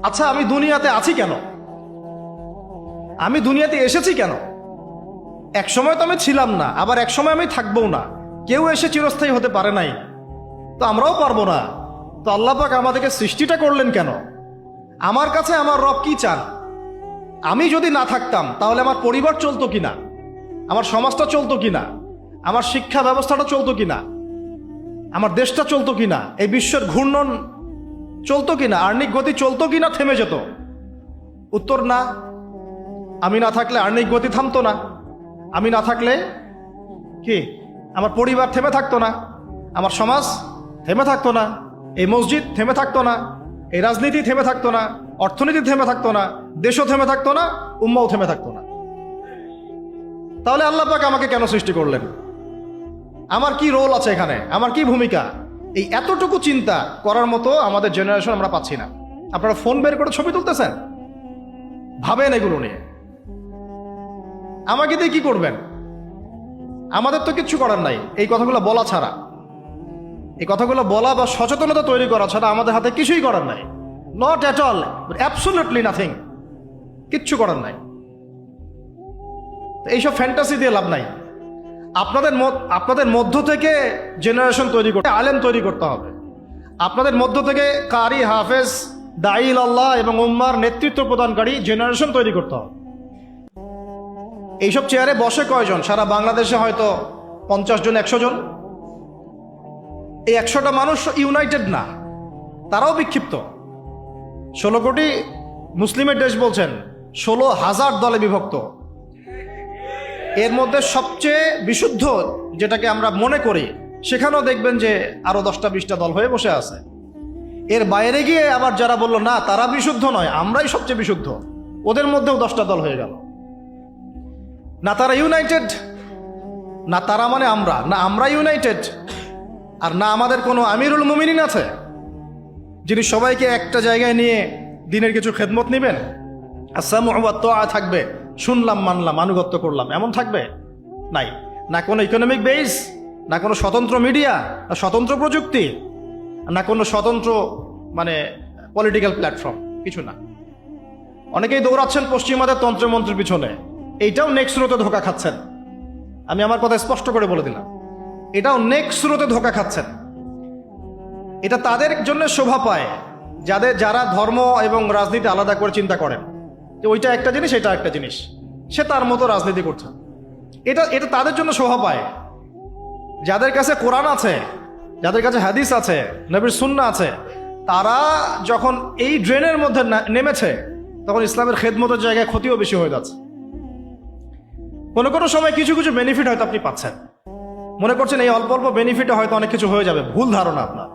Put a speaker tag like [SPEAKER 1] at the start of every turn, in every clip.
[SPEAKER 1] আচ্ছা, আমি দুনিয়াতে আছি কেন? আমি দুনিয়াতে এসেছি কেন? এক সময় তো আমি ছিলাম না, আবার এক সময় আমি থাকবও না। কেউ এসে চিরস্থায়ী হতে পারে নাই, তো আমরাও পারবো না। তো আল্লাহ পাক আমাদেরকে সৃষ্টিটা করলেন কেন? আমার কাছে আমার রব কি চান? আমি যদি না থাকতাম তাহলে আমার পরিবার চলতো কিনা, আমার সমাজটা চলতো কিনা, আমার শিক্ষা ব্যবস্থাটা চলতো কিনা, আমার দেশটা চলতো কিনা, এই বিশ্বের ঘূর্ণন চলতো কিনা, আর্নিক গতি চলতো কিনা, থেমে যেত? উত্তর না। আমি না থাকলে আর্নিক গতি থামতো না। আমি না থাকলে কি আমার পরিবার থেমে থাকতো না, আমার সমাজ থেমে থাকতো না, এই মসজিদ থেমে থাকতো না, এই রাজনীতি থেমে থাকতো না, অর্থনীতি থেমে থাকতো না, দেশও থেমে থাকতো না, উম্মাও থেমে থাকতো না। তাহলে আল্লাহ পাক আমাকে কেন সৃষ্টি করলেন? আমার কি রোল আছে এখানে? আমার কি ভূমিকা? এই এতটুকু চিন্তা করার মতো আমাদের জেনারেশন আমরা পাচ্ছি না। আপনারা ফোন বের করে ছবি তুলতেছেন, ভাবেন এগুলো নিয়ে। আমাকে দিয়ে কি করবেন? আমাদের তো কিচ্ছু করার নাই এই কথাগুলো বলা ছাড়া। এই কথাগুলো বলা বা সচেতনতা তৈরি করা ছাড়া আমাদের হাতে কিছুই করার নাই। Not at all, absolutely nothing. কিচ্ছু করার নাই। এইসব ফ্যান্টাসি দিয়ে লাভ নাই। আপনাদের মধ্য থেকে জেনারেশন তৈরি করতে, আলেম তৈরি করতে হবে। আপনাদের মধ্য থেকে কারি, হাফেজ, দাঈল আল্লাহ এবং উম্মার নেতৃত্ব প্রদানকারী জেনারেশন তৈরি করতে হবে। এইসব চেয়ারে বসে কয়জন? সারা বাংলাদেশে হয়তো 50 জন, 100 জন। এই 100টা মানুষ ইউনাইটেড না, তারাও বিক্ষিপ্ত। 16 কোটি মুসলিমের দেশ বলছেন, 16,000 দলে বিভক্ত। এর মধ্যে সবচেয়ে বিশুদ্ধ যেটাকে আমরা মনে করি, সেখানেও দেখবেন যে আরো 10টা 20টা দল হয়ে বসে আছে। এর বাইরে গিয়ে আবার যারা বলল না তারা বিশুদ্ধ নয়, আমরাই সবচেয়ে বিশুদ্ধ, ওদের মধ্যেও 10টা দল হয়ে গেল। না তারা ইউনাইটেড, না তারা মানে আমরা, না আমরা ইউনাইটেড, আর না আমাদের কোনো আমিরুল মুমিনিন আছে যিনি সবাইকে একটা জায়গায় নিয়ে দিনের কিছু খেদমত নেবেন, আসসামু ওয়া তাআ থাকবে, শুনলাম মানলাম আনুগত্য করলাম, এমন থাকবে? নাই। না কোনো ইকোনমিক বেস, না কোনো স্বতন্ত্র মিডিয়া, না স্বতন্ত্র প্রযুক্তি, না কোনো স্বতন্ত্র মানে পলিটিক্যাল প্ল্যাটফর্ম, কিছু না। অনেকেই দৌড়াচ্ছেন পশ্চিমাদের তন্ত্রমন্ত্রের পিছনে, এইটাও নেক্সট স্রোতে ধোকা খাচ্ছেন। আমি আমার কথা স্পষ্ট করে বলে দিলাম, এটাও নেক্সট স্রোতে ধোকা খাচ্ছেন। এটা তাদের জন্য শোভা পায় যারা ধর্ম এবং রাজনীতি আলাদা করে চিন্তা করেন যে ওইটা একটা জিনিস, এটা একটা জিনিস, সে তার মতো রাজনীতি করছে। এটা তাদের জন্য শোভা পায়। যাদের কাছে কোরআন আছে, যাদের কাছে হাদিস আছে, নবীর সুন্নাহ আছে, তারা যখন এই ড্রেনের মধ্যে নেমেছে তখন ইসলামের খেদমতের জায়গায় ক্ষতিও বেশি হয়ে যাচ্ছে। কোনো কোনো সময় কিছু কিছু বেনিফিট হয়তো আপনি পাচ্ছেন, মনে করছেন এই অল্প অল্প বেনিফিটে হয়তো অনেক কিছু হয়ে যাবে। ভুল ধারণা আপনার।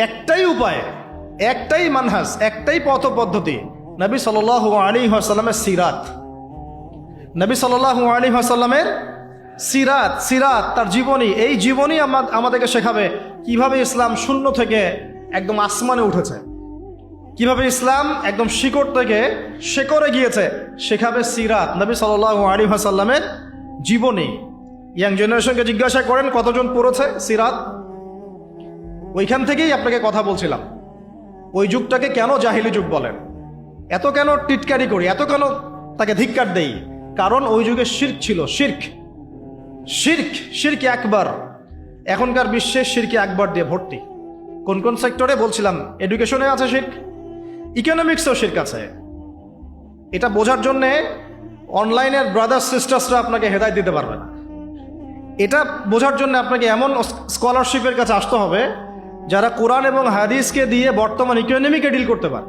[SPEAKER 1] একটাই উপায়, একটাই মানহাজ, একটাই পথ পদ্ধতি, নবী সাল্লাল্লাহু আলাইহি ওয়াসাল্লামের সিরাত। নবী সাল্লাল্লাহু আলাইহি ওয়াসাল্লামের সিরাত, তার জীবনী। এই জীবনী আমাদেরকে শেখাবে কিভাবে ইসলাম শূন্য থেকে একদম আসমানে উঠেছে, কিভাবে ইসলাম একদম শিকড় থেকে শেকড়ে গিয়েছে, শেখাবে সিরাত, নবী সাল্লাল্লাহু আলাইহি ওয়াসাল্লামের জীবনী। ইয়াং জেনারেশনকে জিজ্ঞাসা করেন কতজন পড়েছে সিরাত। ওইখান থেকেই আপনাকে কথা বলছিলাম, ওই যুগটাকে কেন জাহিলি যুগ বলেন, এত কেন টিটকারি করি, এত কেন তাকে ধিক্কার দেই? কারণ ওই যুগে শিরক ছিল। শিরক আকবার। এখনকার বিশ্বে শিরকে আকবার দিয়ে ভর্তি। কোন কোন সেক্টরে বলছিলাম, এডুকেশনে আছে শিরক, ইকোনমিক্সেও শিরক আছে। এটা বোঝার জন্যে অনলাইনের ব্রাদার্স সিস্টার্সরা আপনাকে হেদায়েত দিতে পারবে না। এটা বোঝার জন্য আপনাকে এমন স্কলারশিপের কাছে আসতে হবে যারা কোরআন এবং হাদিসকে দিয়ে বর্তমান ইকোনমিকে ডিল করতে পারে।